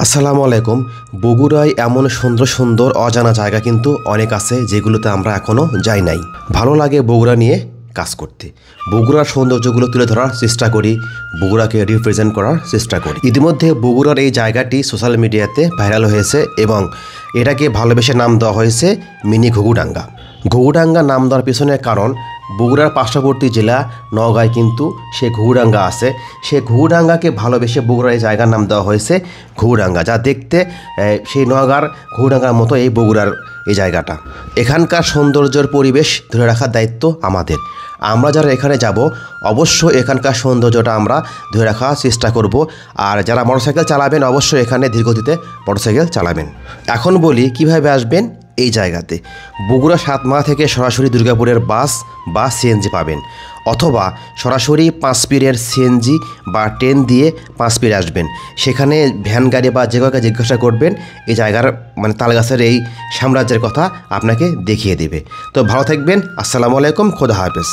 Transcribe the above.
আসসালামু আলাইকুম। বগুড়ায় এমন সুন্দর সুন্দর অজানা জায়গা কিন্তু অনেক আছে যেগুলোতে আমরা এখনও যাই নাই। ভালো লাগে বগুড়া নিয়ে কাজ করতে। বগুড়ার সৌন্দর্যগুলো তুলে ধরার চেষ্টা করি, বগুড়াকে রিপ্রেজেন্ট করার চেষ্টা করি। ইতিমধ্যে বগুড়ার এই জায়গাটি সোশ্যাল মিডিয়াতে ভাইরাল হয়েছে এবং এটাকে ভালোবেসে নাম দেওয়া হয়েছে মিনি ঘুঘুডাঙ্গা। ঘুঘুডাঙ্গা নাম দেওয়ার পিছনের কারণ বগুড়ার পার্শ্ববর্তী জেলা নওগাঁয় কিন্তু সে ঘুঘুডাঙ্গা আছে। সে ঘুঘুডাঙ্গাকে ভালোবেসে বগুড়ার এই জায়গার নাম দেওয়া হয়েছে ঘুঘুডাঙ্গা, যা দেখতে সেই নওগাঁর ঘুঘুডাঙ্গার মতো এই বগুড়ার এই জায়গাটা। এখানকার সৌন্দর্যের পরিবেশ ধরে রাখার দায়িত্ব আমাদের। আমরা যারা এখানে যাব অবশ্যই এখানকার সৌন্দর্যটা আমরা ধরে রাখার চেষ্টা করব। আর যারা মোটরসাইকেল চালাবেন অবশ্যই এখানে ধীরগতিতে মোটরসাইকেল চালাবেন। এখন বলি কিভাবে আসবেন এই জায়গাতে। বগুড়া 7 মাথা থেকে সরাসরি দুর্গাপুরের বাস বা সিএনজি পাবেন, অথবা সরাসরি 5 পীরের সিএনজি বা ট্রেন দিয়ে 5 পীরে আসবেন। সেখানে ভ্যান গাড়ি বা যে কাউকে জিজ্ঞাসা করবেন এই জায়গার তালগাছের এই সাম্রাজ্যের কথা আপনাকে দেখিয়ে দেবে। তো ভালো থাকবেন। আসসালামু আলাইকুম, খোদা হাফেজ।